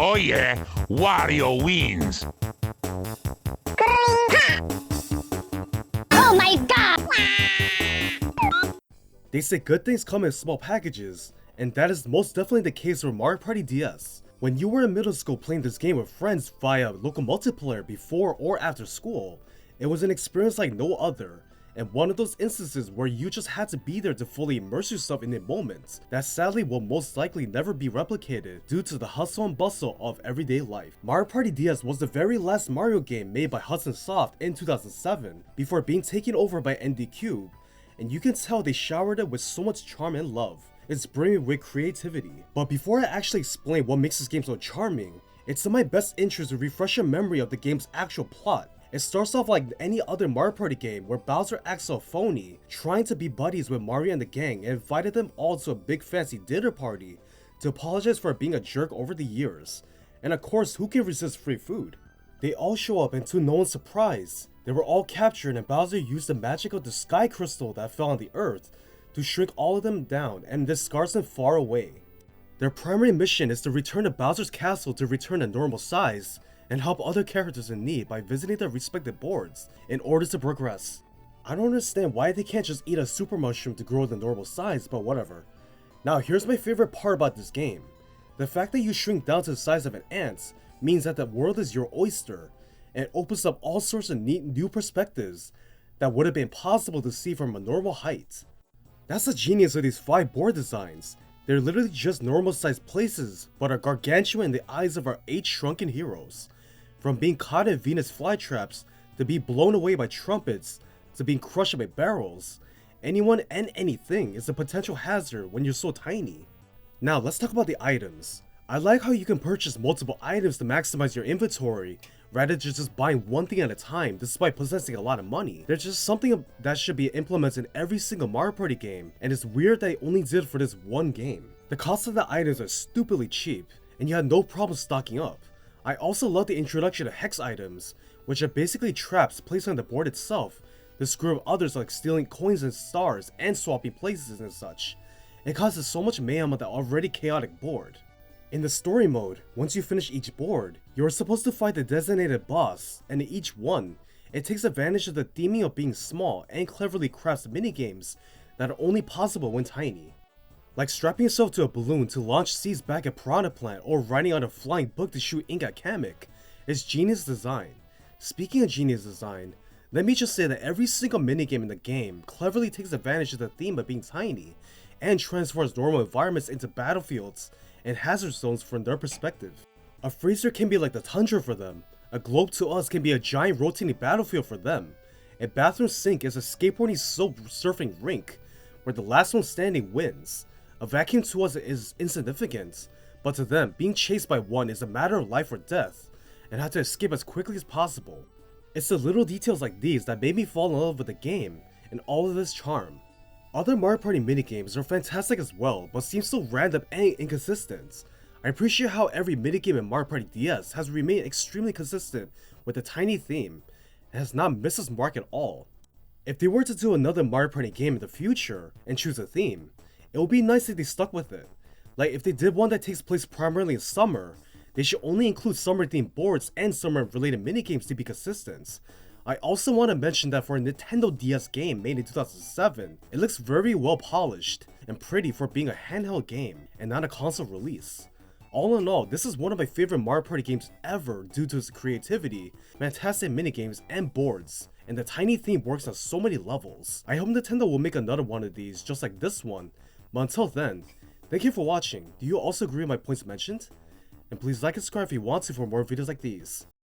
Oh yeah, Wario wins. Oh my god! They say good things come in small packages, and that is most definitely the case for Mario Party DS. When you were in middle school playing this game with friends via local multiplayer before or after school, it was an experience like no other, and one of those instances where you just had to be there to fully immerse yourself in the moment that sadly will most likely never be replicated due to the hustle and bustle of everyday life. Mario Party DS was the very last Mario game made by Hudson Soft in 2007 before being taken over by ND Cube, and you can tell they showered it with so much charm and love. It's brimming with creativity. But before I actually explain what makes this game so charming, it's in my best interest to refresh your memory of the game's actual plot. It starts off like any other Mario Party game where Bowser acts so phony, trying to be buddies with Mario and the gang, and invited them all to a big fancy dinner party to apologize for being a jerk over the years. And of course, who can resist free food? They all show up, and to no one's surprise, they were all captured, and Bowser used the magic of the sky crystal that fell on the earth to shrink all of them down and discards them far away. Their primary mission is to return to Bowser's castle to return to normal size and help other characters in need by visiting their respective boards in order to progress. I don't understand why they can't just eat a super mushroom to grow to normal size, but whatever. Now here's my favorite part about this game. The fact that you shrink down to the size of an ant means that the world is your oyster, and it opens up all sorts of neat new perspectives that would have been impossible to see from a normal height. That's the genius of these 5 board designs. They're literally just normal sized places, but are gargantuan in the eyes of our 8 shrunken heroes. From being caught in Venus flytraps, to be blown away by trumpets, to being crushed by barrels, anyone and anything is a potential hazard when you're so tiny. Now let's talk about the items. I like how you can purchase multiple items to maximize your inventory, rather than just buying one thing at a time despite possessing a lot of money. There's just something that should be implemented in every single Mario Party game, and it's weird that they only did it for this one game. The cost of the items are stupidly cheap, and you had no problem stocking up. I also love the introduction of hex items, which are basically traps placed on the board itself to screw up others, like stealing coins and stars and swapping places and such. It causes so much mayhem on the already chaotic board. In the story mode, once you finish each board, you are supposed to fight the designated boss, and in each one, it takes advantage of the theming of being small and cleverly crafts minigames that are only possible when tiny. Like strapping yourself to a balloon to launch seeds back at Piranha Plant, or riding on a flying book to shoot ink at Kamek. It's genius design. Speaking of genius design, let me just say that every single minigame in the game cleverly takes advantage of the theme of being tiny, and transforms normal environments into battlefields and hazard zones from their perspective. A freezer can be like the tundra for them, a globe to us can be a giant rotating battlefield for them, a bathroom sink is a skateboarding surfing rink, where the last one standing wins. A vacuum to us is insignificant, but to them, being chased by one is a matter of life or death, and have to escape as quickly as possible. It's the little details like these that made me fall in love with the game, and all of this charm. Other Mario Party minigames are fantastic as well, but seem so random and inconsistent. I appreciate how every minigame in Mario Party DS has remained extremely consistent with a tiny theme, and has not missed its mark at all. If they were to do another Mario Party game in the future, and choose a theme, it would be nice if they stuck with it. Like if they did one that takes place primarily in summer, they should only include summer themed boards and summer related minigames to be consistent. I also want to mention that for a Nintendo DS game made in 2007, it looks very well polished and pretty for being a handheld game and not a console release. All in all, this is one of my favorite Mario Party games ever due to its creativity, fantastic minigames, and boards, and the tiny theme works on so many levels. I hope Nintendo will make another one of these just like this one, but until then, thank you for watching. Do you also agree with my points mentioned? And please like and subscribe if you want to for more videos like these.